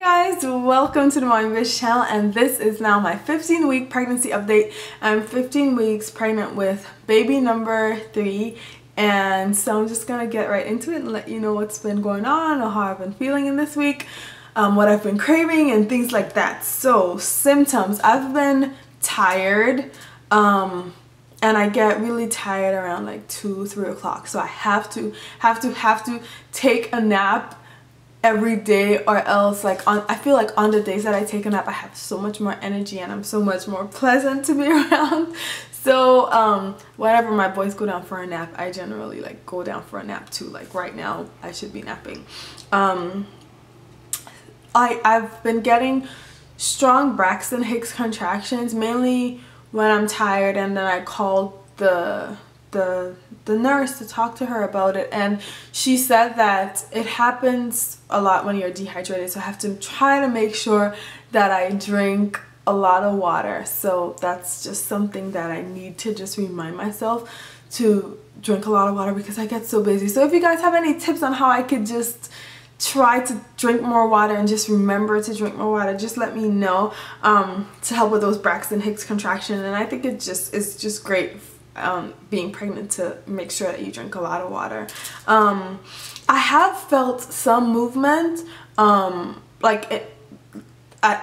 Guys, welcome to the Mommy Biz channel, and this is now my 15-week pregnancy update. I'm 15 weeks pregnant with baby number 3, and so I'm just gonna get right into it and let you know what's been going on or how I've been feeling in this week, what I've been craving and things like that. So symptoms: I've been tired, and I get really tired around like 2-3 o'clock, so I have to take a nap every day, or else I feel like on the days that I take a nap I have so much more energy and I'm so much more pleasant to be around. So whenever my boys go down for a nap, I generally go down for a nap too. Like right now I should be napping. I've been getting strong Braxton Hicks contractions, mainly when I'm tired, and then I called the nurse to talk to her about it, and she said that it happens a lot when you're dehydrated, so I have to try to make sure that I drink a lot of water. So that's just something that I need to just remind myself to drink a lot of water because I get so busy. So if you guys have any tips on how I could just try to drink more water and just remember to drink more water, just let me know, to help with those Braxton Hicks contractions. And I think it's just great being pregnant to make sure that you drink a lot of water. I have felt some movement, at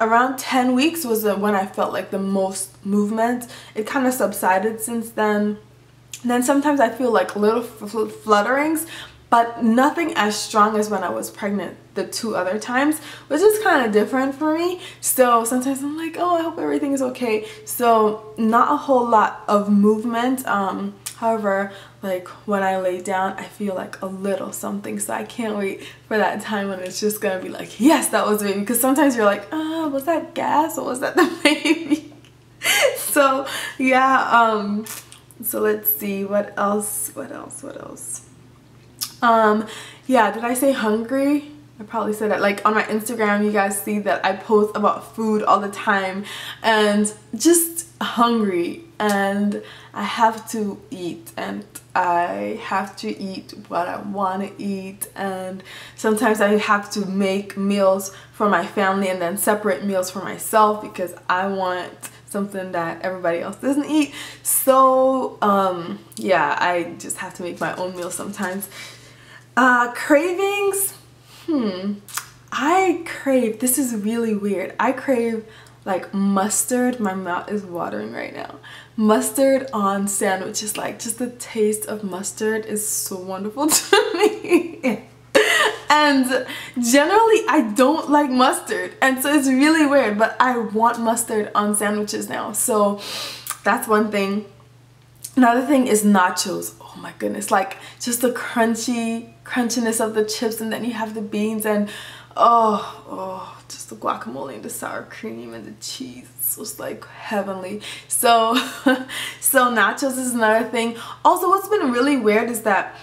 around 10 weeks was when I felt like the most movement. It kind of subsided since then. And then sometimes I feel like little flutterings, but nothing as strong as when I was pregnant the 2 other times, which is kind of different for me. So sometimes I'm like, oh, I hope everything is okay. So not a whole lot of movement. However, like when I lay down, I feel like a little something. So I can't wait for that time when it's just gonna be like, yes, that was the baby. Because sometimes you're like, was that gas or was that the baby? So yeah, so let's see, what else? Yeah, did I say hungry? I probably said that. Like on my Instagram, you guys see that I post about food all the time, and just hungry, and I have to eat, and I have to eat what I want to eat, and sometimes I have to make meals for my family and then separate meals for myself because I want something that everybody else doesn't eat. So yeah, I just have to make my own meals sometimes. Cravings, I crave, this is really weird, I crave like mustard. My mouth is watering right now. Mustard on sandwiches, like just the taste of mustard is so wonderful to me. And generally I don't like mustard, and so it's really weird, but I want mustard on sandwiches now. So that's one thing. Another thing is nachos. Oh my goodness, like just the crunchiness of the chips, and then you have the beans, and just the guacamole and the sour cream and the cheese. It's just like heavenly. So so nachos is another thing. Also, what's been really weird is that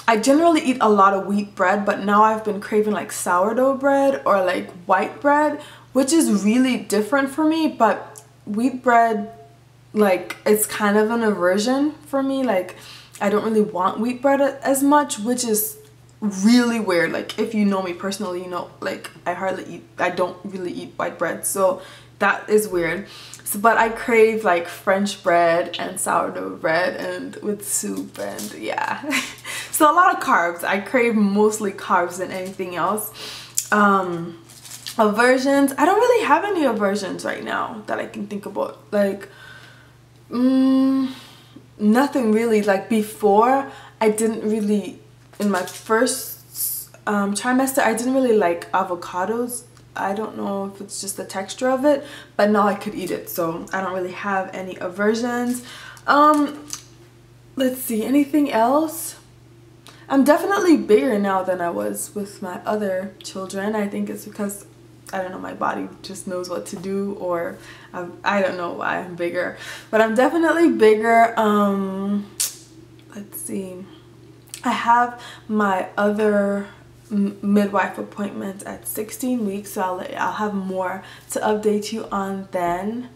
I generally eat a lot of wheat bread, but now I've been craving like sourdough bread or like white bread, which is really different for me. But wheat bread, like, it's kind of an aversion for me. Like, I don't really want wheat bread as much, which is really weird. Like, if you know me personally, you know, like I don't really eat white bread, so that is weird. So, but I crave like French bread and sourdough bread and with soup, and yeah. So a lot of carbs. I crave mostly carbs than anything else. Aversions, I don't really have any aversions right now that I can think about. Like nothing really. Like before, I didn't really, in my first trimester, I didn't really like avocados. I don't know if it's just the texture of it, but now I could eat it, so I don't really have any aversions. Let's see, anything else? I'm definitely bigger now than I was with my other children. I think it's because, I don't know, my body just knows what to do, or I don't know why I'm bigger, but I'm definitely bigger. Let's see, I have my other midwife appointment at 16 weeks, so I'll have more to update you on then.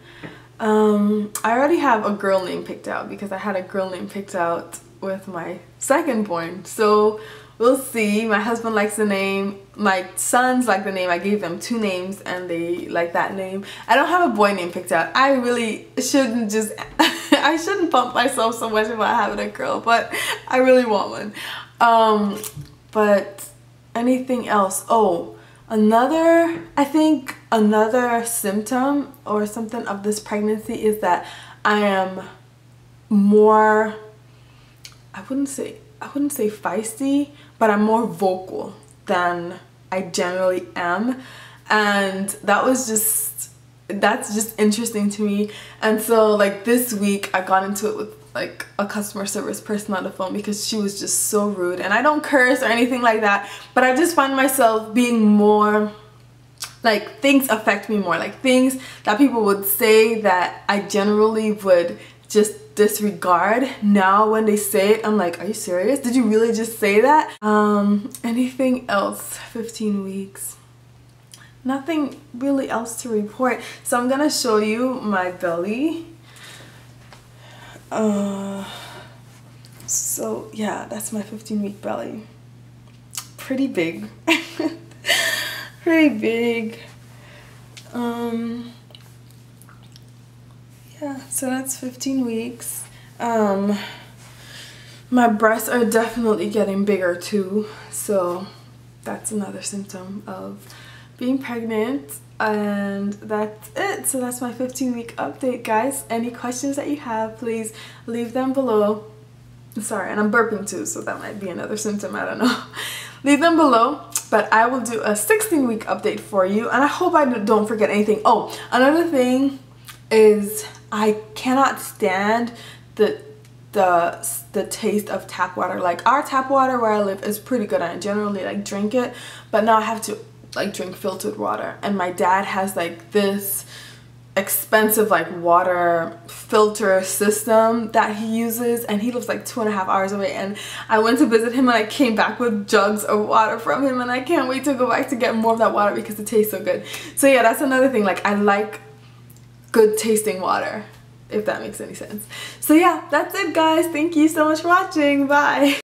I already have a girl name picked out because I had a girl name picked out with my second born. So we'll see. My husband likes the name. My sons like the name. I gave them 2 names and they like that name. I don't have a boy name picked out. I really shouldn't just I shouldn't pump myself so much about having a girl, but I really want one. But anything else? Oh, I think another symptom or something of this pregnancy is that I am more, I wouldn't say feisty, but I'm more vocal than I generally am, and that's just interesting to me. And so like this week I got into it with like a customer service person on the phone because she was just so rude, and I don't curse or anything like that, but I just find myself being more like, things affect me more, like things that people would say that I generally would just disregard. Now when they say it, I'm like, are you serious? Did you really just say that? Anything else? 15 weeks. Nothing really else to report. So I'm gonna show you my belly. So yeah, that's my 15-week belly. Pretty big. Pretty big. Yeah, so that's 15 weeks. My breasts are definitely getting bigger too, so that's another symptom of being pregnant. And that's it. So that's my 15-week update, guys. Any questions that you have, please leave them below. Sorry, and I'm burping too, so that might be another symptom, I don't know. Leave them below, but I will do a 16-week update for you, and I hope I don't forget anything. Oh, another thing is I cannot stand the taste of tap water. Like, our tap water where I live is pretty good. I generally like drink it, but now I have to like drink filtered water, and my dad has like this expensive like water filter system that he uses, and he lives like 2.5 hours away, and I went to visit him and I came back with jugs of water from him, and I can't wait to go back to get more of that water because it tastes so good. So yeah, that's another thing. Like, I like good tasting water, if that makes any sense. So yeah, that's it, guys. Thank you so much for watching. Bye.